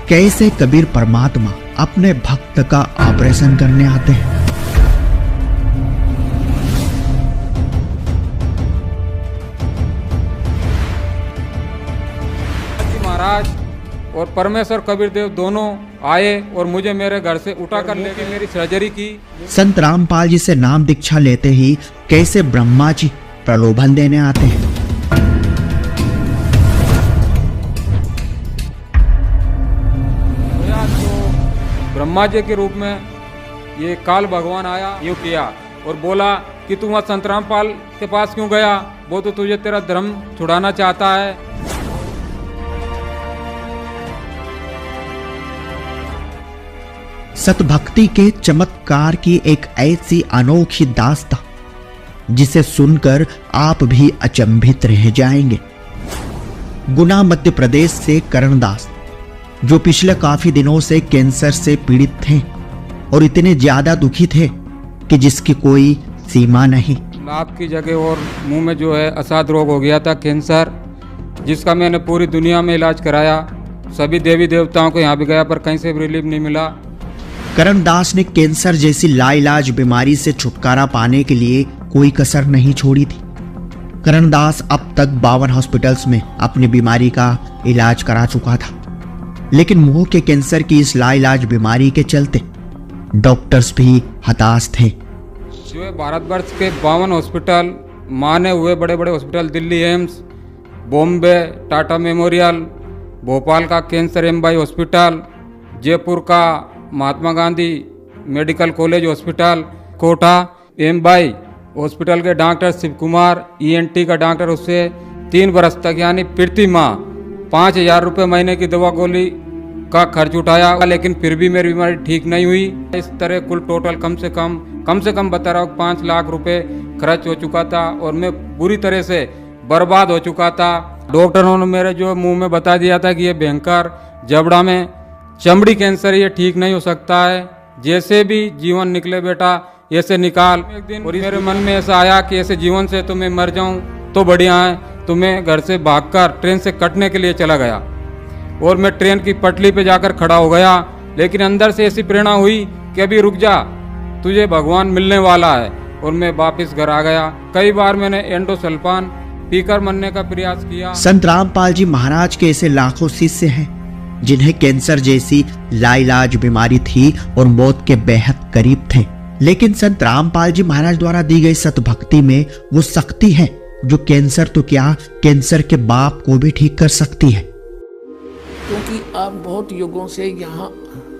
कैसे कबीर परमात्मा अपने भक्त का ऑपरेशन करने आते हैं। महाराज और परमेश्वर कबीर देव दोनों आए और मुझे मेरे घर से उठा कर लेके मेरी सर्जरी की। संत रामपाल जी से नाम दीक्षा लेते ही कैसे ब्रह्मा जी प्रलोभन देने आते हैं। ब्रह्मा जी के रूप में ये काल भगवान आया, यूं किया और बोला कि तू वहाँ संत रामपाल के पास क्यों गया, वो तो तुझे तेरा धर्म छुड़ाना चाहता है। सतभक्ति के चमत्कार की एक ऐसी अनोखी दास्तां जिसे सुनकर आप भी अचंभित रह जाएंगे। गुना मध्य प्रदेश से करणदास, जो पिछले काफी दिनों से कैंसर से पीड़ित थे और इतने ज्यादा दुखी थे कि जिसकी कोई सीमा नहीं। लाभ की जगह और मुंह में जो है असाध रोग हो गया था कैंसर, जिसका मैंने पूरी दुनिया में इलाज कराया। सभी देवी देवताओं को यहाँ भी गया पर कहीं से भी रिलीफ नहीं मिला। करणदास ने कैंसर जैसी लाइलाज बीमारी से छुटकारा पाने के लिए कोई कसर नहीं छोड़ी थी। करणदास अब तक 52 हॉस्पिटल्स में अपनी बीमारी का इलाज करा चुका था, लेकिन मुंह के कैंसर की इस लाइलाज बीमारी के चलते डॉक्टर्स भी हताश थे। जो है भारतवर्ष के 52 हॉस्पिटल, माने हुए बड़े बड़े हॉस्पिटल, दिल्ली एम्स, बॉम्बे टाटा मेमोरियल, भोपाल का कैंसर एमबाई हॉस्पिटल, जयपुर का Mahatma Gandhi medical college hospital, Kota एमबाई हॉस्पिटल के डॉक्टर शिव कुमार, ईएनटी का डॉक्टर, उससे 3 बरस तक यानी प्रति माह 5,000 रुपये महीने की दवा गोली का खर्च उठाया, लेकिन फिर भी मेरी बीमारी ठीक नहीं हुई। इस तरह कुल टोटल कम से कम बता रहा हूँ 5 लाख रुपए खर्च हो चुका था और मैं बुरी तरह से बर्बाद हो चुका था। डॉक्टरों ने मेरे जो मुंह में बता दिया था कि ये भयंकर जबड़ा में चमड़ी कैंसर, ये ठीक नहीं हो सकता है, जैसे भी जीवन निकले बेटा ऐसे निकाल। एक दिन और मेरे मन में ऐसा आया कि ऐसे जीवन से तो मैं मर जाऊं तो बढ़िया है, तो मैं घर से भागकर ट्रेन से कटने के लिए चला गया और मैं ट्रेन की पटरी पे जाकर खड़ा हो गया। लेकिन अंदर से ऐसी प्रेरणा हुई कि अभी रुक जा, तुझे भगवान मिलने वाला है, और मैं वापस घर आ गया। कई बार मैंने एंडोसल्फान पीकर मरने का प्रयास किया। संत रामपाल जी महाराज के ऐसे लाखों शिष्य हैं जिन्हें कैंसर जैसी लाइलाज बीमारी थी और मौत के बेहद करीब थे, लेकिन संत रामपाल जी महाराज द्वारा दी गई सतभक्ति में वो शक्ति है जो कैंसर तो क्या, कैंसर के बाप को भी ठीक कर सकती है। क्योंकि आप बहुत युगों से यहाँ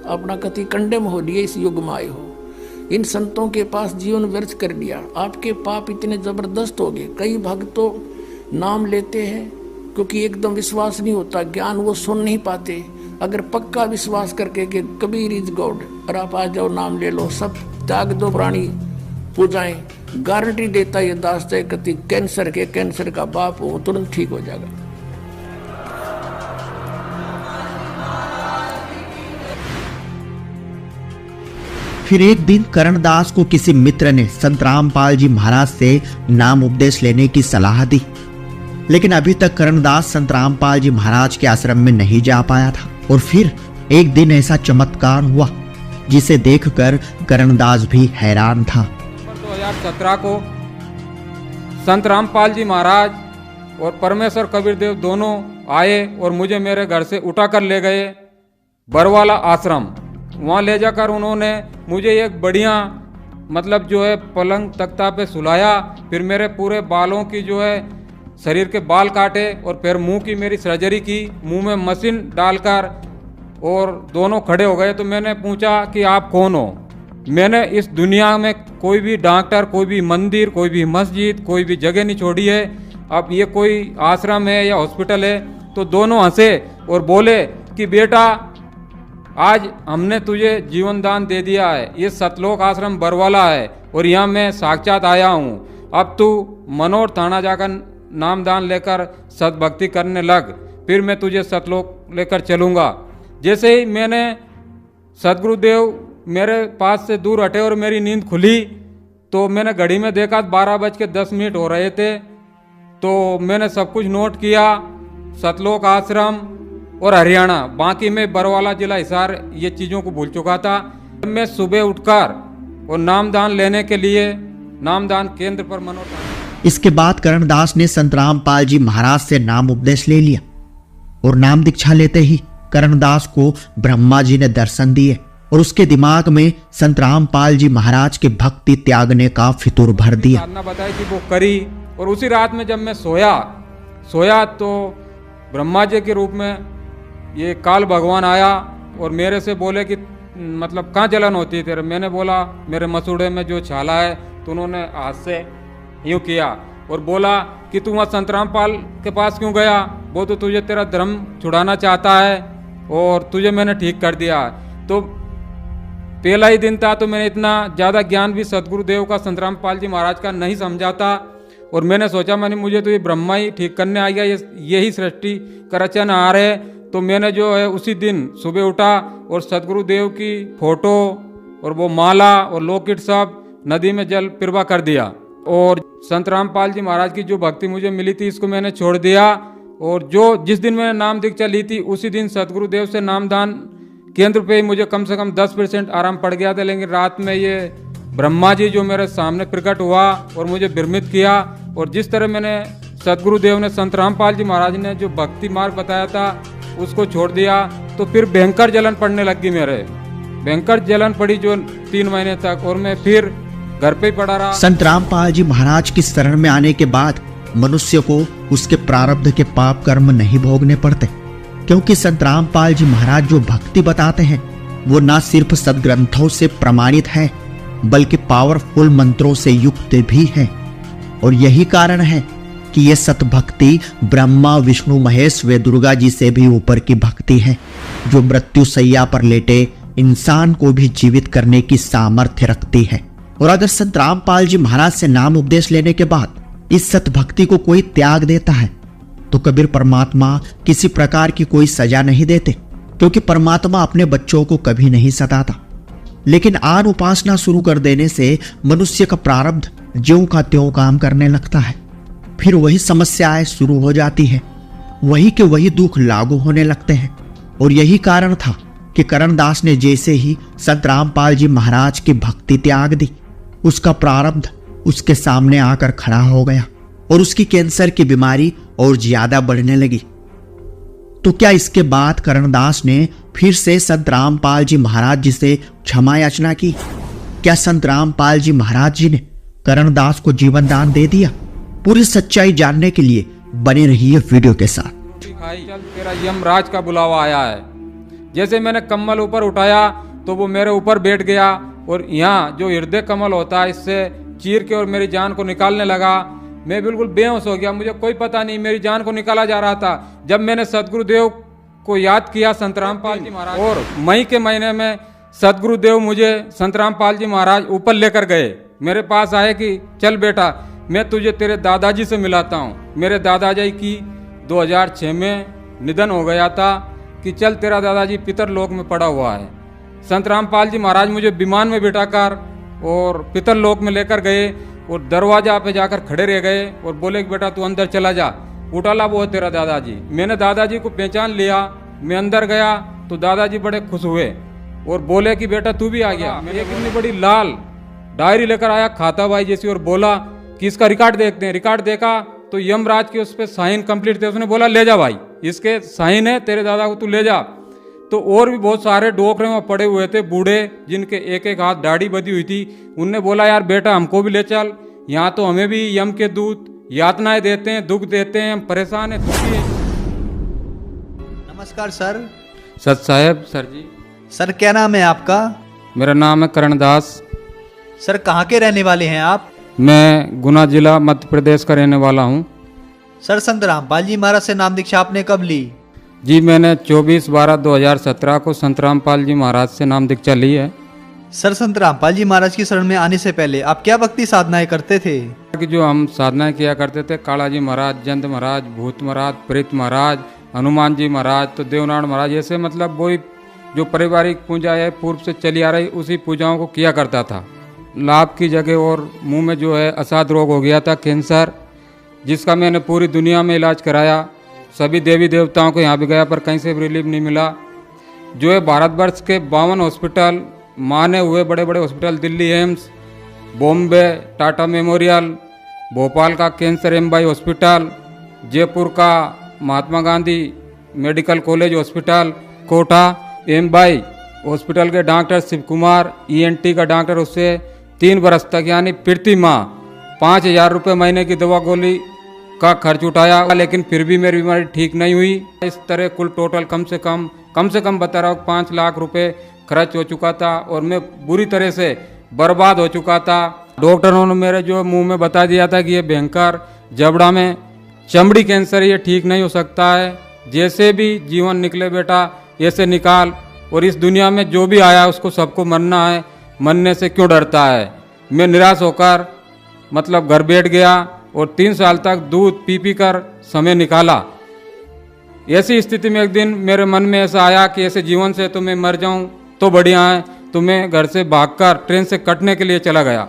अपना कति कंडेम हो लिए, इस युग में आए हो, इन संतों के पास जीवन व्यर्थ कर दिया, आपके पाप इतने जबरदस्त हो गए। कई भक्त तो नाम लेते हैं क्योंकि एकदम विश्वास नहीं होता, ज्ञान वो सुन नहीं पाते। अगर पक्का विश्वास करके कि कबीर इज गॉड और आप आ जाओ, नाम ले लो, सब त्याग दो प्राणी पूजाएं, गारंटी देता ये दास है कति कैंसर का बाप हो तुरंत ठीक हो जाएगा। फिर एक दिन करणदास को किसी मित्र ने संत रामपाल जी महाराज से नाम उपदेश लेने की सलाह दी, लेकिन अभी तक करणदास संत रामपाल जी महाराज के आश्रम में नहीं जा पाया था। और फिर एक दिन ऐसा चमत्कार हुआ जिसे देखकर करणदास भी हैरान था। 2017 को संत रामपाल जी महाराज और परमेश्वर कबीर देव दोनों आए और मुझे मेरे घर से उठा कर ले गए बरवाला आश्रम। वहाँ ले जाकर उन्होंने मुझे एक बढ़िया मतलब जो है पलंग तख्ता पे सुलाया, फिर मेरे पूरे बालों की जो है शरीर के बाल काटे और फिर मुंह की मेरी सर्जरी की, मुंह में मशीन डालकर, और दोनों खड़े हो गए। तो मैंने पूछा कि आप कौन हो? मैंने इस दुनिया में कोई भी डॉक्टर, कोई भी मंदिर, कोई भी मस्जिद, कोई भी जगह नहीं छोड़ी है। अब ये कोई आश्रम है या हॉस्पिटल है? तो दोनों हंसे और बोले कि बेटा आज हमने तुझे जीवन दान दे दिया है, ये सतलोक आश्रम बरवाला है और यहाँ मैं साक्षात आया हूँ। अब तू मनोर थाना जाकर नाम दान लेकर सतभक्ति करने लग, फिर मैं तुझे सतलोक लेकर चलूँगा। जैसे ही मैंने सदगुरुदेव मेरे पास से दूर हटे और मेरी नींद खुली तो मैंने घड़ी में देखा 12:10 हो रहे थे। तो मैंने सब कुछ नोट किया, सतलोक आश्रम, और हरियाणा, बाकी में बरवाला जिला हिसार ये चीज़ों को भूल चुका था। मैं सुबह उठकर और नामदान लेने के लिए नामदान केंद्र पर मनोठान। इसके बाद करणदास ने संत रामपाल जी महाराज से नाम उपदेश ले लिया और नाम दीक्षा लेते ही करणदास को ब्रह्मा जी ने दर्शन दिए और उसके दिमाग में संत रामपाल जी महाराज के भक्ति त्यागने का फितूर भर दिया। साधना बताई कि वो करी, और उसी रात में जब मैं सोया तो ब्रह्मा जी के रूप में ये काल भगवान आया और मेरे से बोले कि मतलब कहाँ जलन होती है तेरे। मैंने बोला मेरे मसूड़े में जो छाला है। तो उन्होंने हाथ से यूँ किया और बोला कि तू वहाँ संत रामपाल के पास क्यों गया, वो तो तुझे तेरा धर्म छुड़ाना चाहता है और तुझे मैंने ठीक कर दिया। तो पहला ही दिन था, तो मैंने इतना ज़्यादा ज्ञान भी सदगुरुदेव का संत रामपाल जी महाराज का नहीं समझा था। और मैंने सोचा मुझे तो ये ब्रह्मा ही ठीक करने आ गया, यही सृष्टि का रचनहार है। तो मैंने जो है उसी दिन सुबह उठा और सदगुरुदेव की फोटो और वो माला और लॉकेट सब नदी में जल प्रवाह कर दिया। और संत रामपाल जी महाराज की जो भक्ति मुझे मिली थी इसको मैंने छोड़ दिया। और जिस दिन मैंने नाम दीक्षा ली थी उसी दिन सदगुरुदेव से नामदान केंद्र पे ही मुझे कम से कम 10% आराम पड़ गया था। लेकिन रात में ये ब्रह्मा जी जो मेरे सामने प्रकट हुआ और मुझे भ्रमित किया, और जिस तरह मैंने सदगुरुदेव ने संत रामपाल जी महाराज ने जो भक्ति मार्ग बताया था उसको छोड़ दिया, तो फिर भयंकर जलन पड़ने लगी। मेरे भयंकर जलन पड़ी जो 3 महीने तक, और मैं फिर घर पे ही पड़ा रहा। संत रामपाल जी महाराज की शरण में आने के बाद मनुष्य को उसके प्रारब्ध के पाप कर्म नहीं भोगने पड़ते, क्योंकि संत रामपाल जी महाराज जो भक्ति बताते हैं वो न सिर्फ सदग्रंथों से प्रमाणित है बल्कि पावरफुल मंत्रों से युक्त भी है। और यही कारण है कि ये सतभक्ति ब्रह्मा विष्णु महेश व दुर्गा जी से भी ऊपर की भक्ति है, जो मृत्यु सैया पर लेटे इंसान को भी जीवित करने की सामर्थ्य रखती है। और अगर संत रामपाल जी महाराज से नाम उपदेश लेने के बाद इस सतभक्ति को कोई त्याग देता है तो कबीर परमात्मा किसी प्रकार की कोई सजा नहीं देते, क्योंकि परमात्मा अपने बच्चों को कभी नहीं सताता। लेकिन आन उपासना शुरू कर देने से मनुष्य का प्रारब्ध ज्यों का त्यों काम करने लगता है। फिर वही समस्याएं शुरू हो जाती है, वही के वही दुख लागू होने लगते हैं। और यही कारण था कि करणदास ने जैसे ही संत रामपाल जी महाराज की भक्ति त्याग दी, उसका प्रारब्ध उसके सामने आकर खड़ा हो गया और उसकी कैंसर की बीमारी और ज्यादा बढ़ने लगी। तो क्या इसके बाद करणदास ने फिर से संत रामपाल जी महाराज जी से क्षमा याचना की? क्या संत रामपाल जी महाराज जी ने करणदास को जीवन दान दे दिया? पूरी सच्चाई जानने के लिए बने रहिए वीडियो के साथ। चल तेरा यमराज का बुलावा आया है। जैसे मैंने कमल ऊपर उठाया तो वो मेरे ऊपर बैठ गया और यहाँ जो हृदय कमल होता है इससे चीर के और मेरी जान को निकालने लगा। मैं बिल्कुल बेहोश हो गया, मुझे कोई पता नहीं मेरी जान को निकाला जा रहा था। जब मैंने सदगुरुदेव को याद किया संत रामपाल जी महाराज, और मई के महीने में सदगुरुदेव मुझे संत रामपाल जी महाराज ऊपर लेकर गए, मेरे पास आए कि चल बेटा मैं तुझे तेरे दादाजी से मिलाता हूँ। मेरे दादाजी की 2006 में निधन हो गया था कि चल तेरा दादाजी पितर लोक में पड़ा हुआ है। संत रामपाल जी महाराज मुझे विमान में बिठाकर और पितर लोक में लेकर गए और दरवाजा पे जाकर खड़े रह गए और बोले कि बेटा तू अंदर चला जा, उठाला वो है तेरा दादाजी। मैंने दादाजी को पहचान लिया, मैं अंदर गया तो दादाजी बड़े खुश हुए और बोले कि बेटा तू भी आ गया। मैं एक इतनी बड़ी लाल डायरी लेकर आया खाता भाई जैसी और बोला कि इसका रिकॉर्ड देखते हैं। रिकॉर्ड देखा तो यमराज के उस पर साइन कंप्लीट थे। उसने बोला ले जा भाई, इसके साइन है, तेरे दादा को तू ले जा। तो और भी बहुत सारे डोकरे वहाँ पड़े हुए थे बूढ़े, जिनके एक एक हाथ दाढ़ी बधी हुई थी। उनने बोला यार बेटा हमको भी ले चल, यहाँ तो हमें भी यम के दूत यातनाएं देते हैं, दुख देते हैं, हम परेशान हैं, दुखी हैं। नमस्कार सर। सत साहेब। सर जी। सर क्या नाम है आपका? मेरा नाम है करणदास। सर कहाँ के रहने वाले हैं आप? मैं गुना जिला मध्य प्रदेश का रहने वाला हूँ। सर संत रामपाल जी महाराज से नाम दीक्षा आपने कब ली? जी मैंने 24/12/2017 को संत रामपाल जी महाराज से नाम दीक्षा ली है। सर संत रामपाल जी महाराज की शरण में आने से पहले आप क्या भक्ति साधनाएं करते थे? कि जो हम साधनाएं किया करते थे, काला जी महाराज, जंत महाराज, भूत महाराज, प्रेत महाराज, हनुमान जी महाराज, तो देवनारायण महाराज, ऐसे मतलब वही जो पारिवारिक पूजा है पूर्व से चली आ रही उसी पूजाओं को किया करता था। लाभ की जगह और मुंह में जो है असाध रोग हो गया था, कैंसर, जिसका मैंने पूरी दुनिया में इलाज कराया सभी देवी देवताओं को यहाँ भी गया पर कहीं से भी रिलीफ नहीं मिला। जो है भारतवर्ष के 52 हॉस्पिटल, माने हुए बड़े बड़े हॉस्पिटल, दिल्ली एम्स, बॉम्बे टाटा मेमोरियल, भोपाल का कैंसर एमबाई हॉस्पिटल, जयपुर का Mahatma Gandhi medical college hospital, Kota एमबाई हॉस्पिटल के डॉक्टर शिव कुमार, ENT का डॉक्टर, उससे 3 बरस तक यानी प्रति माह 5,000 रुपये महीने की दवा गोली का खर्च उठाया, लेकिन फिर भी मेरी बीमारी ठीक नहीं हुई। इस तरह कुल टोटल कम से कम बता रहा हूँ 5 लाख रुपए खर्च हो चुका था और मैं बुरी तरह से बर्बाद हो चुका था। डॉक्टरों ने मेरे जो मुंह में बता दिया था कि ये भयंकर जबड़ा में चमड़ी कैंसर, ये ठीक नहीं हो सकता है, जैसे भी जीवन निकले बेटा ऐसे निकाल, और इस दुनिया में जो भी आया उसको सबको मरना है, मरने से क्यों डरता है। मैं निराश होकर मतलब घर बैठ गया और 3 साल तक दूध पी कर समय निकाला। ऐसी स्थिति में एक दिन मेरे मन में ऐसा आया कि ऐसे जीवन से तो मैं मर जाऊं तो बढ़िया है, तो मैं घर से भागकर ट्रेन से कटने के लिए चला गया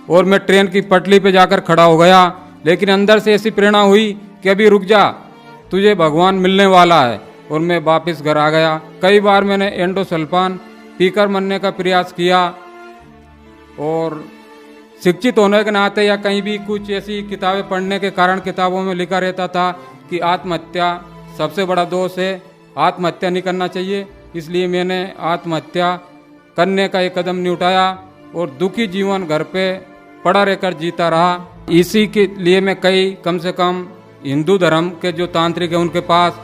और मैं ट्रेन की पटरी पे जाकर खड़ा हो गया। लेकिन अंदर से ऐसी प्रेरणा हुई कि अभी रुक जा, तुझे भगवान मिलने वाला है, और मैं वापस घर आ गया। कई बार मैंने एंडोसल्फान पीकर मरने का प्रयास किया, और शिक्षित होने के नाते या कहीं भी कुछ ऐसी किताबें पढ़ने के कारण किताबों में लिखा रहता था कि आत्महत्या सबसे बड़ा दोष है, आत्महत्या नहीं करना चाहिए। इसलिए मैंने आत्महत्या करने का एक कदम नहीं उठाया और दुखी जीवन घर पे पड़ा रहकर जीता रहा। इसी के लिए मैं कम से कम हिंदू धर्म के जो तांत्रिक है उनके पास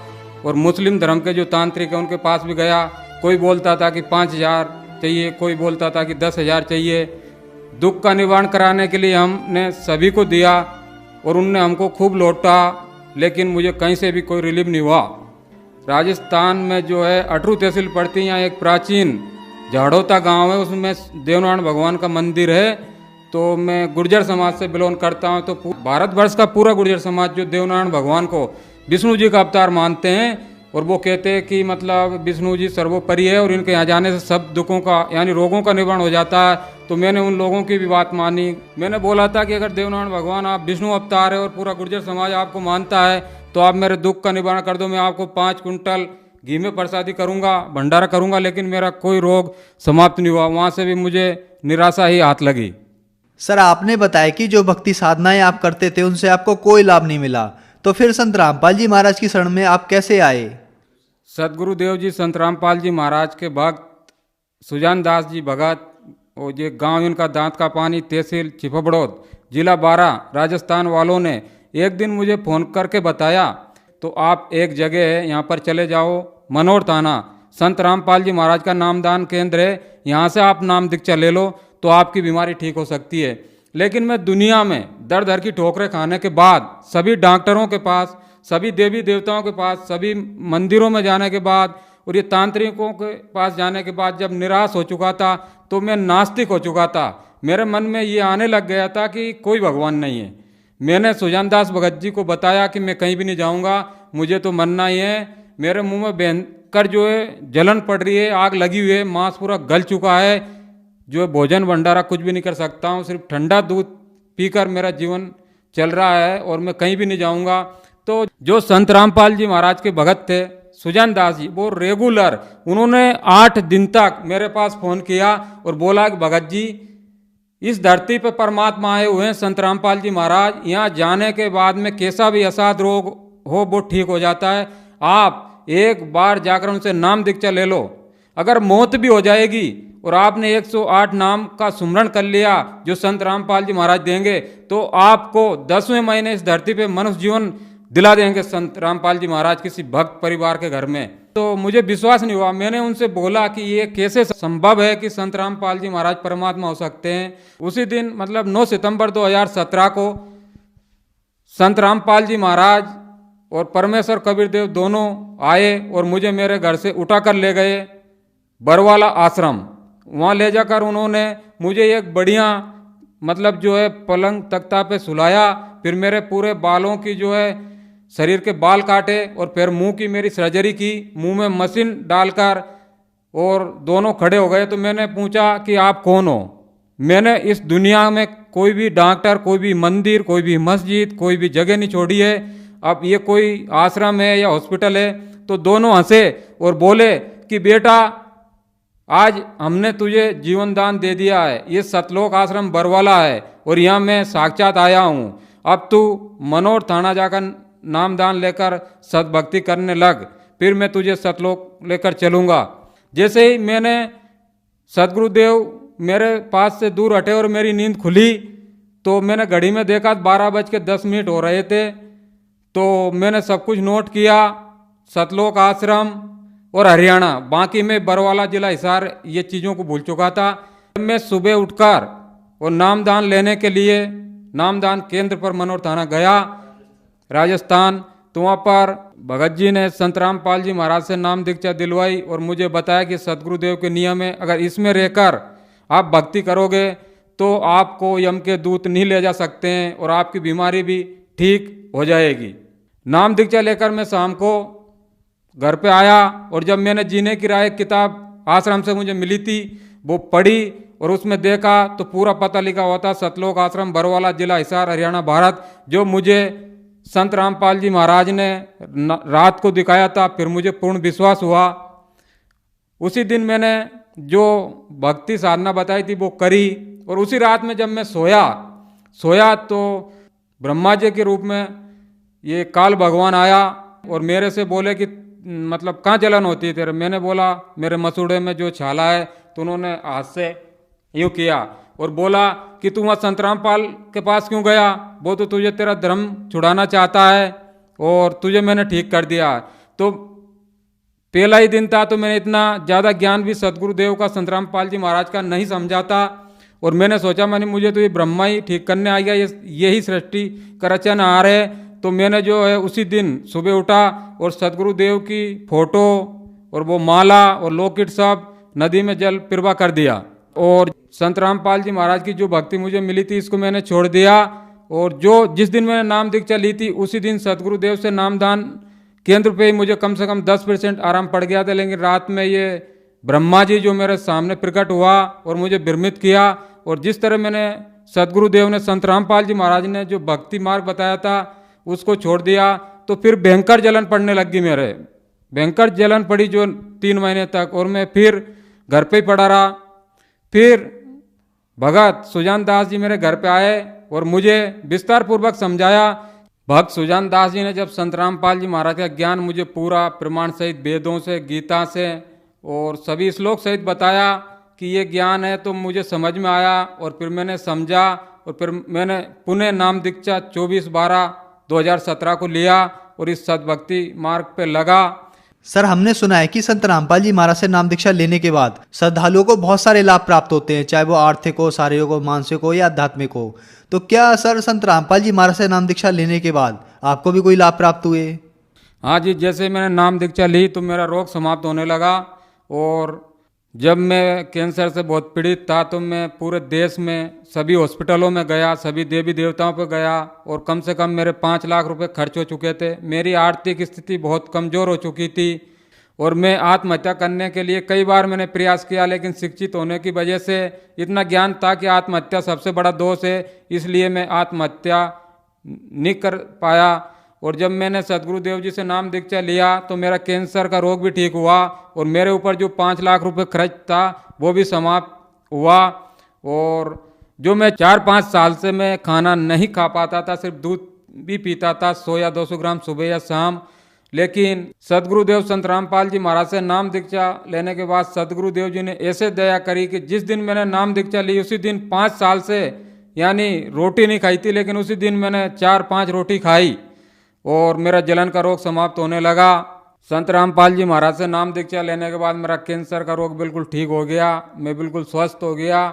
और मुस्लिम धर्म के जो तांत्रिक है उनके पास भी गया। कोई बोलता था कि 5,000 चाहिए, कोई बोलता था कि 10,000 चाहिए। दुख का निवारण कराने के लिए हमने सभी को दिया और उनने हमको खूब लौटा, लेकिन मुझे कहीं से भी कोई रिलीफ नहीं हुआ। राजस्थान में जो है अटरू तहसील पड़ती है, यहाँ एक प्राचीन झाड़ोता गांव है, उसमें देवनारायण भगवान का मंदिर है। तो मैं गुर्जर समाज से बिलोंग करता हूँ। तो भारतवर्ष का पूरा गुर्जर समाज जो देवनारायण भगवान को विष्णु जी का अवतार मानते हैं और वो कहते हैं कि मतलब विष्णु जी सर्वोपरि है और इनके यहाँ जाने से सब दुखों का यानी रोगों का निवारण हो जाता है। तो मैंने उन लोगों की भी बात मानी। मैंने बोला था कि अगर देवनारायण भगवान आप विष्णु अवतार है और पूरा गुर्जर समाज आपको मानता है तो आप मेरे दुख का निवारण कर दो, मैं आपको 5 कुंटल घी में प्रसादी करूँगा, भंडारा करूँगा। लेकिन मेरा कोई रोग समाप्त नहीं हुआ। वहाँ से भी मुझे निराशा ही हाथ लगी। सर, आपने बताया कि जो भक्ति साधनाएं आप करते थे उनसे आपको कोई लाभ नहीं मिला, तो फिर संत रामपाल जी महाराज की शरण में आप कैसे आए? सदगुरुदेव जी संत रामपाल जी महाराज के भक्त सुजान दास जी भगत, और ये गांव इनका दांत का पानी, तहसील चिपबड़ौद, जिला बारा, राजस्थान वालों ने एक दिन मुझे फ़ोन करके बताया तो आप एक जगह है यहाँ पर चले जाओ, मनोर थाना, संत रामपाल जी महाराज का नामदान केंद्र है, यहाँ से आप नाम दीक्षा ले लो तो आपकी बीमारी ठीक हो सकती है। लेकिन मैं दुनिया में दर दर की ठोकरें खाने के बाद, सभी डॉक्टरों के पास, सभी देवी देवताओं के पास, सभी मंदिरों में जाने के बाद और ये तांत्रिकों के पास जाने के बाद जब निराश हो चुका था तो मैं नास्तिक हो चुका था। मेरे मन में ये आने लग गया था कि कोई भगवान नहीं है। मैंने सुजान दास भगत जी को बताया कि मैं कहीं भी नहीं जाऊंगा, मुझे तो मरना ही है। मेरे मुंह में भयंकर जो है जलन पड़ रही है, आग लगी हुई है, मांस पूरा गल चुका है, जो है भोजन भंडारा कुछ भी नहीं कर सकता हूँ, सिर्फ ठंडा दूध पीकर मेरा जीवन चल रहा है और मैं कहीं भी नहीं जाऊंगा। तो जो संत रामपाल जी महाराज के भगत थे सुजान दास जी, वो रेगुलर उन्होंने 8 दिन तक मेरे पास फ़ोन किया और बोला कि भगत जी इस धरती पर परमात्मा आए हुए हैं संत रामपाल जी महाराज, यहाँ जाने के बाद में कैसा भी असाध रोग हो वो ठीक हो जाता है, आप एक बार जाकर उनसे नाम दीक्षा ले लो। अगर मौत भी हो जाएगी और आपने 108 नाम का सुमरण कर लिया जो संत रामपाल जी महाराज देंगे तो आपको 10वें महीने इस धरती पे मनुष्य जीवन दिला देंगे संत रामपाल जी महाराज किसी भक्त परिवार के घर में। तो मुझे विश्वास नहीं हुआ। मैंने उनसे बोला कि ये कैसे संभव है कि संत रामपाल जी महाराज परमात्मा हो सकते हैं। उसी दिन मतलब 9 सितंबर 2017 को संत रामपाल जी महाराज और परमेश्वर कबीर देव दोनों आए और मुझे मेरे घर से उठाकर ले गए बरवाला आश्रम। वहाँ ले जाकर उन्होंने मुझे एक बढ़िया मतलब जो है पलंग तख्ता पे सुलाया, फिर मेरे पूरे बालों की जो है शरीर के बाल काटे और फिर मुंह की मेरी सर्जरी की, मुंह में मशीन डालकर, और दोनों खड़े हो गए। तो मैंने पूछा कि आप कौन हो? मैंने इस दुनिया में कोई भी डॉक्टर, कोई भी मंदिर, कोई भी मस्जिद, कोई भी जगह नहीं छोड़ी है। अब ये कोई आश्रम है या हॉस्पिटल है, तो दोनों हंसे और बोले कि बेटा आज हमने तुझे जीवन दान दे दिया है, ये सतलोक आश्रम बरवाला है और यहाँ मैं साक्षात आया हूँ, अब तू मनोर थाना जाकर नामदान लेकर सद्भक्ति करने लग, फिर मैं तुझे सतलोक लेकर चलूँगा। जैसे ही मैंने सदगुरुदेव मेरे पास से दूर हटे और मेरी नींद खुली तो मैंने घड़ी में देखा 12:10 हो रहे थे। तो मैंने सब कुछ नोट किया, सतलोक आश्रम और हरियाणा, बाकी मैं बरवाला जिला हिसार ये चीज़ों को भूल चुका था। मैं सुबह उठकर और नामदान लेने के लिए नामदान केंद्र पर मनोर थाना गया राजस्थान, तो वहाँ पर भगत जी ने संत रामपाल जी महाराज से नाम दीक्षा दिलवाई और मुझे बताया कि सदगुरुदेव के नियम है, अगर इसमें रहकर आप भक्ति करोगे तो आपको यम के दूत नहीं ले जा सकते हैं और आपकी बीमारी भी ठीक हो जाएगी। नाम दीक्षा लेकर मैं शाम को घर पे आया और जब मैंने जीने की राह किताब आश्रम से मुझे मिली थी वो पढ़ी और उसमें देखा तो पूरा पता लिखा हुआ था सतलोक आश्रम बरवाला जिला हिसार हरियाणा भारत, जो मुझे संत रामपाल जी महाराज ने रात को दिखाया था। फिर मुझे पूर्ण विश्वास हुआ। उसी दिन मैंने जो भक्ति साधना बताई थी वो करी और उसी रात में जब मैं सोया तो ब्रह्मा जी के रूप में ये काल भगवान आया और मेरे से बोले कि मतलब कहाँ जलन होती है तेरे। मैंने बोला मेरे मसूड़े में जो छाला है, तो उन्होंने हाथ से यूँ किया और बोला कि तू वहाँ संत रामपाल के पास क्यों गया, वो तो तुझे तेरा धर्म छुड़ाना चाहता है और तुझे मैंने ठीक कर दिया। तो पहला ही दिन था तो मैंने इतना ज़्यादा ज्ञान भी सदगुरुदेव का संत रामपाल जी महाराज का नहीं समझा था और मैंने सोचा मैंने मुझे तो ये ब्रह्मा ही ठीक करने आ गया, यही सृष्टि का रचनहार है। तो मैंने जो है उसी दिन सुबह उठा और सदगुरुदेव की फोटो और वो माला और लॉकेट सब नदी में जल प्रवाह कर दिया और संत रामपाल जी महाराज की जो भक्ति मुझे मिली थी इसको मैंने छोड़ दिया। और जो जिस दिन मैंने नाम दीक्षा ली थी उसी दिन सदगुरुदेव से नामदान केंद्र पे ही मुझे कम से कम 10% आराम पड़ गया था। लेकिन रात में ये ब्रह्मा जी जो मेरे सामने प्रकट हुआ और मुझे भ्रमित किया और जिस तरह मैंने सदगुरुदेव ने संत रामपाल जी महाराज ने जो भक्ति मार्ग बताया था उसको छोड़ दिया, तो फिर भयंकर जलन पड़ने लगी, मेरे भयंकर जलन पड़ी जो 3 महीने तक, और मैं फिर घर पे ही पड़ा रहा। फिर भगत सुजान दास जी मेरे घर पे आए और मुझे विस्तार पूर्वक समझाया। भक्त सुजान दास जी ने जब संत रामपाल जी महाराज का ज्ञान मुझे पूरा प्रमाण सहित वेदों से, गीता से और सभी श्लोक सहित बताया कि ये ज्ञान है, तो मुझे समझ में आया और फिर मैंने समझा और फिर मैंने पुनः नाम दीक्षा 24/12/2017 को लिया और इस सद्भक्ति मार्ग पे लगा। सर, हमने सुना है कि संत रामपाल जी महाराज से नाम दीक्षा लेने के बाद श्रद्धालुओं को बहुत सारे लाभ प्राप्त होते हैं, चाहे वो आर्थिक हो, शारीरिक हो, मानसिक हो या आध्यात्मिक हो। तो क्या सर संत रामपाल जी महाराज से नाम दीक्षा लेने के बाद आपको भी कोई लाभ प्राप्त हुए? हाँ जी, जैसे मैंने नाम दीक्षा ली तो मेरा रोग समाप्त होने लगा और जब मैं कैंसर से बहुत पीड़ित था तो मैं पूरे देश में सभी हॉस्पिटलों में गया, सभी देवी देवताओं पर गया और कम से कम मेरे 5 लाख रुपए खर्च हो चुके थे। मेरी आर्थिक स्थिति बहुत कमज़ोर हो चुकी थी और मैं आत्महत्या करने के लिए कई बार मैंने प्रयास किया, लेकिन शिक्षित होने की वजह से इतना ज्ञान था कि आत्महत्या सबसे बड़ा दोष है, इसलिए मैं आत्महत्या नहीं कर पाया। और जब मैंने सदगुरुदेव जी से नाम दीक्षा लिया तो मेरा कैंसर का रोग भी ठीक हुआ और मेरे ऊपर जो 5 लाख रुपए खर्च था वो भी समाप्त हुआ। और जो मैं 4-5 साल से मैं खाना नहीं खा पाता था, सिर्फ दूध भी पीता था 100 या 200 ग्राम सुबह या शाम, लेकिन सदगुरुदेव संत रामपाल जी महाराज से नाम दीक्षा लेने के बाद सदगुरुदेव जी ने ऐसे दया करी कि जिस दिन मैंने नाम दीक्षा ली उसी दिन 5 साल से यानी रोटी नहीं खाई थी, लेकिन उसी दिन मैंने 4-5 रोटी खाई और मेरा जलन का रोग समाप्त होने लगा। संत रामपाल जी महाराज से नाम दीक्षा लेने के बाद मेरा कैंसर का रोग बिल्कुल ठीक हो गया, मैं बिल्कुल स्वस्थ हो गया।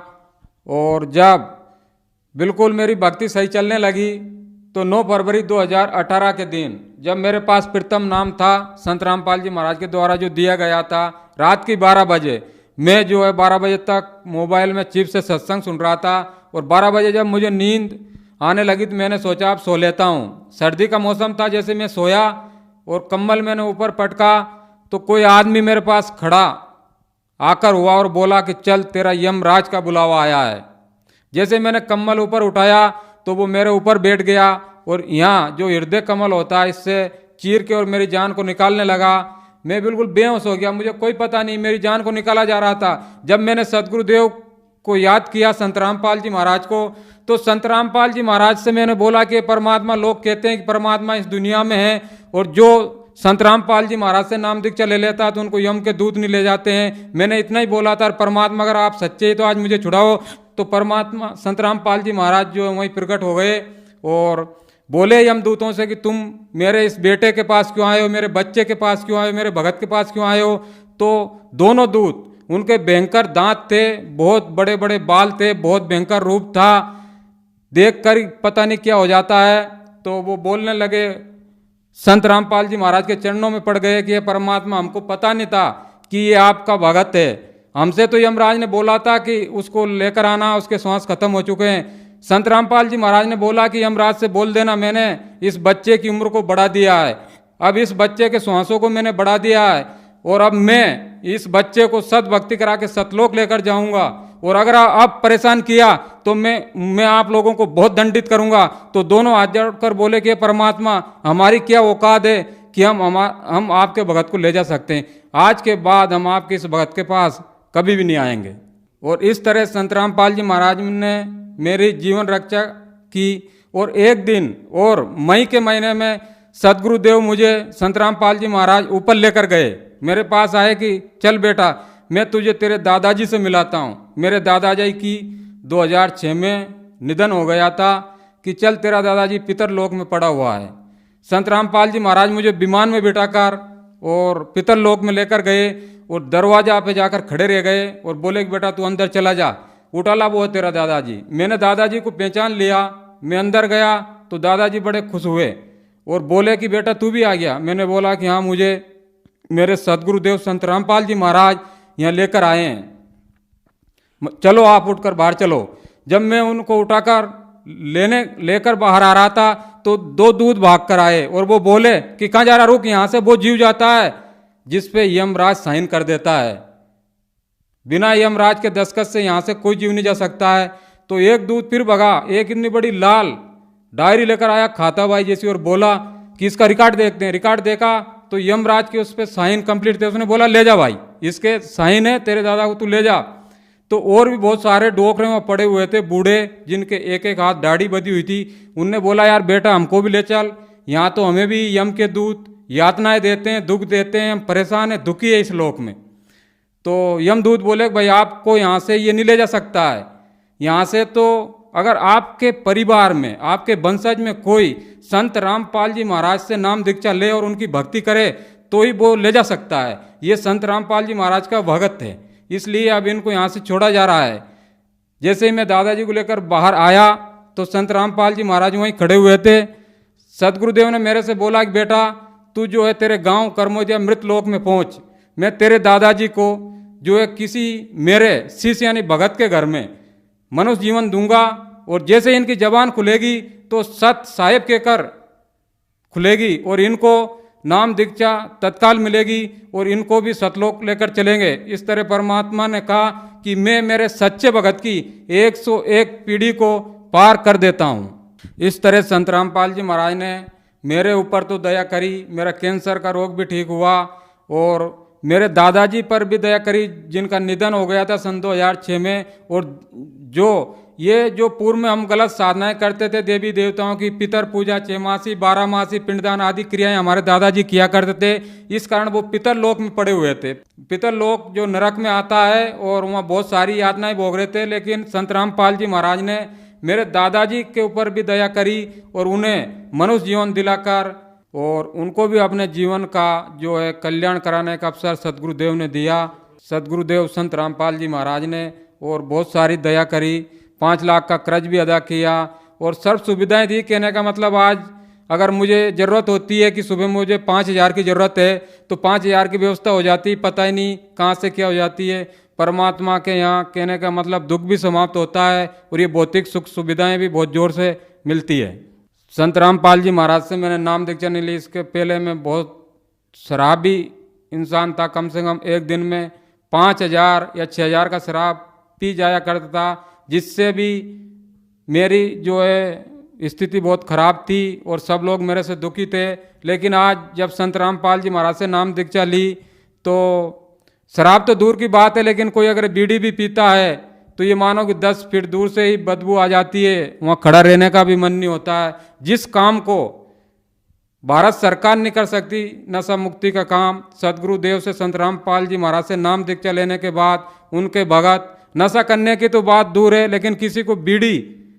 और जब बिल्कुल मेरी भक्ति सही चलने लगी तो 9 फरवरी 2018 के दिन जब मेरे पास प्रथम नाम था संत रामपाल जी महाराज के द्वारा जो दिया गया था, रात की 12 बजे मैं जो है 12 बजे तक मोबाइल में चिप से सत्संग सुन रहा था और 12 बजे जब मुझे नींद आने लगी तो मैंने सोचा अब सो लेता हूँ। सर्दी का मौसम था, जैसे मैं सोया और कंबल मैंने ऊपर पटका तो कोई आदमी मेरे पास खड़ा आकर हुआ और बोला कि चल तेरा यमराज का बुलावा आया है। जैसे मैंने कंबल ऊपर उठाया तो वो मेरे ऊपर बैठ गया और यहाँ जो हृदय कमल होता है इससे चीर के और मेरी जान को निकालने लगा। मैं बिल्कुल बेहोश हो गया, मुझे कोई पता नहीं, मेरी जान को निकाला जा रहा था। जब मैंने सदगुरुदेव को याद किया, संत रामपाल जी महाराज को, तो संत रामपाल जी महाराज से मैंने बोला कि परमात्मा, लोग कहते हैं कि परमात्मा इस दुनिया में है, और जो संत रामपाल जी महाराज से नाम दीक्षा ले लेता तो उनको यम के दूत नहीं ले जाते हैं। मैंने इतना ही बोला था, परमात्मा अगर आप सच्चे ही तो आज मुझे छुड़ाओ। तो परमात्मा संत रामपाल जी महाराज जो वहीं प्रकट हो गए और बोले यमदूतों से कि तुम मेरे इस बेटे के पास क्यों आए हो, मेरे बच्चे के पास क्यों आए हो, मेरे भगत के पास क्यों आए हो। तो दोनों दूत, उनके भयंकर दांत थे, बहुत बड़े बड़े बाल थे, बहुत भयंकर रूप था, देखकर पता नहीं क्या हो जाता है। तो वो बोलने लगे, संत रामपाल जी महाराज के चरणों में पड़ गए कि ये परमात्मा, हमको पता नहीं था कि ये आपका भगत है। हमसे तो यमराज ने बोला था कि उसको लेकर आना, उसके श्वास खत्म हो चुके हैं। संत रामपाल जी महाराज ने बोला कि यमराज से बोल देना मैंने इस बच्चे की उम्र को बढ़ा दिया है, अब इस बच्चे के श्वासों को मैंने बढ़ा दिया है, और अब मैं इस बच्चे को सद्भक्ति करा के सतलोक लेकर जाऊंगा, और अगर आप परेशान किया तो मैं आप लोगों को बहुत दंडित करूंगा। तो दोनों हाथ जोड़कर बोले कि परमात्मा, हमारी क्या औकात है कि हम आपके भगत को ले जा सकते हैं, आज के बाद हम आपके इस भगत के पास कभी भी नहीं आएंगे। और इस तरह संत रामपाल जी महाराज ने मेरी जीवन रक्षा की। और एक दिन और मई के महीने में सदगुरुदेव मुझे संत रामपाल जी महाराज ऊपर लेकर गए, मेरे पास आए कि चल बेटा, मैं तुझे तेरे दादाजी से मिलाता हूँ। मेरे दादाजी की 2006 में निधन हो गया था, कि चल तेरा दादाजी पितरलोक में पड़ा हुआ है। संत रामपाल जी महाराज मुझे विमान में बिठाकर और पितरलोक में लेकर गए, और दरवाजा पे जाकर खड़े रह गए और बोले कि बेटा तू अंदर चला जा, उठाला वो है तेरा दादाजी। मैंने दादाजी को पहचान लिया, मैं अंदर गया तो दादाजी बड़े खुश हुए और बोले कि बेटा तू भी आ गया। मैंने बोला कि हाँ, मुझे मेरे सदगुरुदेव संत रामपाल जी महाराज यहाँ लेकर आए हैं, चलो आप उठकर बाहर चलो। जब मैं उनको उठाकर लेकर बाहर आ रहा था तो दो दूत भाग कर आए और वो बोले कि कहाँ जा रहा, रुक, यहाँ से वो जीव जाता है जिस पे यमराज साइन कर देता है, बिना यमराज के दस्तखत से यहाँ से कोई जीव नहीं जा सकता है। तो एक दूत फिर भगा, एक इतनी बड़ी लाल डायरी लेकर आया खाता बाई जैसी, और बोला कि इसका रिकॉर्ड देखते हैं। रिकॉर्ड देखा तो यमराज के उस पर साइन कंप्लीट थे। उसने बोला ले जा भाई, इसके साइन है, तेरे दादा को तू ले जा। तो और भी बहुत सारे डोकरे वहाँ पड़े हुए थे, बूढ़े जिनके एक एक हाथ दाढ़ी बधी हुई थी। उनने बोला यार बेटा हमको भी ले चल, यहाँ तो हमें भी यम के दूत यातनाएं देते हैं, दुख देते हैं, हम परेशान हैं, दुखी है इस लोक में। तो यमदूत बोले भाई आपको यहाँ से ये नहीं ले जा सकता है, यहाँ से तो अगर आपके परिवार में, आपके वंशज में कोई संत रामपाल जी महाराज से नाम दीक्षा ले और उनकी भक्ति करे तो ही वो ले जा सकता है। ये संत रामपाल जी महाराज का भगत है, इसलिए अब इनको यहाँ से छोड़ा जा रहा है। जैसे ही मैं दादाजी को लेकर बाहर आया तो संत रामपाल जी महाराज वहीं खड़े हुए थे। सदगुरुदेव ने मेरे से बोला कि बेटा तू जो है तेरे गांव कर्मोदिया मृत लोक में पहुंच, मैं तेरे दादाजी को जो है किसी मेरे शिष्य यानी भगत के घर में मनुष्य जीवन दूंगा, और जैसे इनकी जबान खुलेगी तो सत साहेब के कर खुलेगी और इनको नाम दीक्षा तत्काल मिलेगी और इनको भी सतलोक लेकर चलेंगे। इस तरह परमात्मा ने कहा कि मैं मेरे सच्चे भगत की 101 पीढ़ी को पार कर देता हूँ। इस तरह संत रामपाल जी महाराज ने मेरे ऊपर तो दया करी, मेरा कैंसर का रोग भी ठीक हुआ, और मेरे दादाजी पर भी दया करी जिनका निधन हो गया था सन 2006 में। और जो पूर्व में हम गलत साधनाएं करते थे देवी देवताओं की, पितर पूजा, छमासी, 12 मासी, पिंडदान आदि क्रियाएं हमारे दादाजी किया करते थे, इस कारण वो पितर लोक में पड़े हुए थे। पितर लोक जो नरक में आता है और वहाँ बहुत सारी यातनाएं भोग रहे थे, लेकिन संत रामपाल जी महाराज ने मेरे दादाजी के ऊपर भी दया करी और उन्हें मनुष्य जीवन दिलाकर और उनको भी अपने जीवन का जो है कल्याण कराने का अवसर सदगुरुदेव ने दिया। सदगुरुदेव संत रामपाल जी महाराज ने और बहुत सारी दया करी, 5 लाख का कर्ज भी अदा किया और सर्व सुविधाएं दी। कहने का मतलब आज अगर मुझे ज़रूरत होती है कि सुबह मुझे 5,000 की ज़रूरत है तो 5,000 की व्यवस्था हो जाती, पता ही नहीं कहाँ से क्या हो जाती है। परमात्मा के यहाँ कहने का मतलब दुख भी समाप्त होता है और ये भौतिक सुख सुविधाएं भी बहुत जोर से मिलती है। संत रामपाल जी महाराज से मैंने नाम दीक्षा नहीं ली, इसके पहले मैं बहुत शराबी इंसान था। कम से कम एक दिन में 5,000 या 6,000 का शराब पी जाया करता था, जिससे भी मेरी जो है स्थिति बहुत खराब थी और सब लोग मेरे से दुखी थे। लेकिन आज जब संत रामपाल जी महाराज से नाम दीक्षा ली तो शराब तो दूर की बात है, लेकिन कोई अगर बीड़ी भी पीता है तो ये मानो कि 10 फीट दूर से ही बदबू आ जाती है, वहाँ खड़ा रहने का भी मन नहीं होता है। जिस काम को भारत सरकार नहीं कर सकती, नशा मुक्ति का काम, सदगुरुदेव से संत रामपाल जी महाराज से नाम दीक्षा लेने के बाद उनके भगत, नशा करने की तो बात दूर है, लेकिन किसी को बीड़ी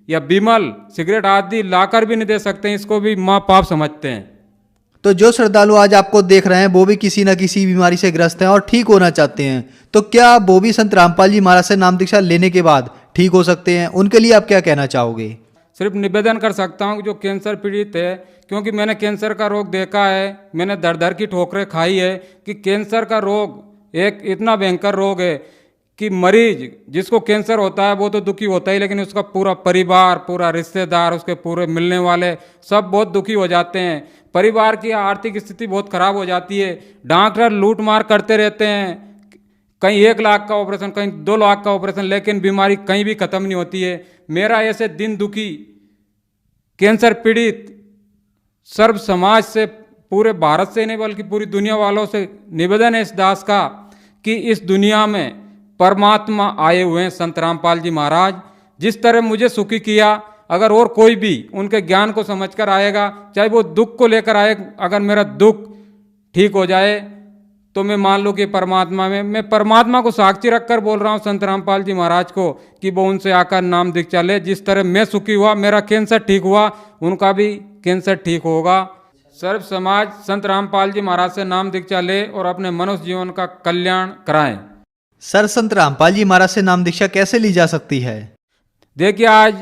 या बिमल सिगरेट आदि लाकर भी नहीं दे सकते, इसको भी महापाप समझते हैं। तो जो श्रद्धालु आज आपको देख रहे हैं वो भी किसी न किसी बीमारी से ग्रस्त हैं और ठीक होना चाहते हैं, तो क्या वो भी संत रामपाल जी महाराज से नाम दीक्षा लेने के बाद ठीक हो सकते हैं? उनके लिए आप क्या कहना चाहोगे? सिर्फ निवेदन कर सकता हूँ कि जो कैंसर पीड़ित है, क्योंकि मैंने कैंसर का रोग देखा है, मैंने दर दर की ठोकरें खाई है कि कैंसर का रोग एक इतना भयंकर रोग है कि मरीज जिसको कैंसर होता है वो तो दुखी होता ही, लेकिन उसका पूरा परिवार, पूरा रिश्तेदार, उसके पूरे मिलने वाले सब बहुत दुखी हो जाते हैं। परिवार की आर्थिक स्थिति बहुत खराब हो जाती है। डॉक्टर लूट मार करते रहते हैं, कहीं 1 लाख का ऑपरेशन, कहीं 2 लाख का ऑपरेशन, लेकिन बीमारी कहीं भी खत्म नहीं होती है। मेरा ऐसे दिन दुखी कैंसर पीड़ित सर्व समाज से, पूरे भारत से नहीं बल्कि पूरी दुनिया वालों से निवेदन है इस दास का कि इस दुनिया में परमात्मा आए हुए हैं संत रामपाल जी महाराज। जिस तरह मुझे सुखी किया, अगर और कोई भी उनके ज्ञान को समझकर आएगा, चाहे वो दुख को लेकर आए, अगर मेरा दुख ठीक हो जाए तो मैं मान लूँ कि परमात्मा में, मैं परमात्मा को साक्षी रखकर बोल रहा हूँ संत रामपाल जी महाराज को कि वो उनसे आकर नाम दीक्षा ले। जिस तरह मैं सुखी हुआ, मेरा कैंसर ठीक हुआ, उनका भी कैंसर ठीक होगा। सर्व समाज संत रामपाल जी महाराज से नाम दीक्षा ले और अपने मनुष्य जीवन का कल्याण कराएं। सर, संत रामपाल जी महाराज से नाम दीक्षा कैसे ली जा सकती है? देखिए, आज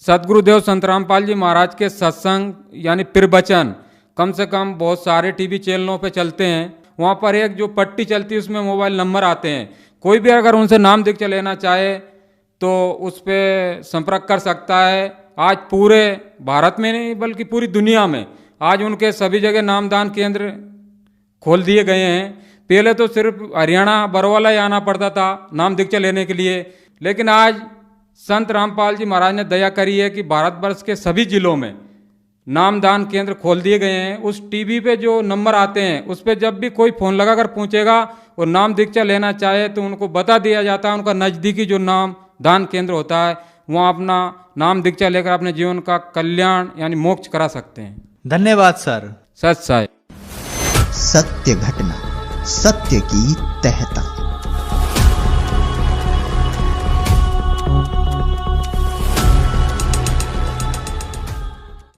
सदगुरुदेव संत रामपाल जी महाराज के सत्संग यानी प्रवचन कम से कम बहुत सारे टीवी चैनलों पे चलते हैं। वहाँ पर एक जो पट्टी चलती है उसमें मोबाइल नंबर आते हैं। कोई भी अगर उनसे नाम दीक्षा लेना चाहे तो उस पर संपर्क कर सकता है। आज पूरे भारत में नहीं बल्कि पूरी दुनिया में आज उनके सभी जगह नामदान केंद्र खोल दिए गए हैं। पहले तो सिर्फ हरियाणा बरवाला ही आना पड़ता था नाम दीक्षा लेने के लिए, लेकिन आज संत रामपाल जी महाराज ने दया करी है कि भारतवर्ष के सभी जिलों में नामदान केंद्र खोल दिए गए हैं। उस टीवी पे जो नंबर आते हैं उस पे जब भी कोई फ़ोन लगाकर पूछेगा और नाम दीक्षा लेना चाहे तो उनको बता दिया जाता है उनका नज़दीकी जो नाम दान केंद्र होता है, वहाँ अपना नाम दीक्षा लेकर अपने जीवन का कल्याण यानी मोक्ष करा सकते हैं। धन्यवाद सर। सच साहेब। सत्य घटना, सत्य की तहता।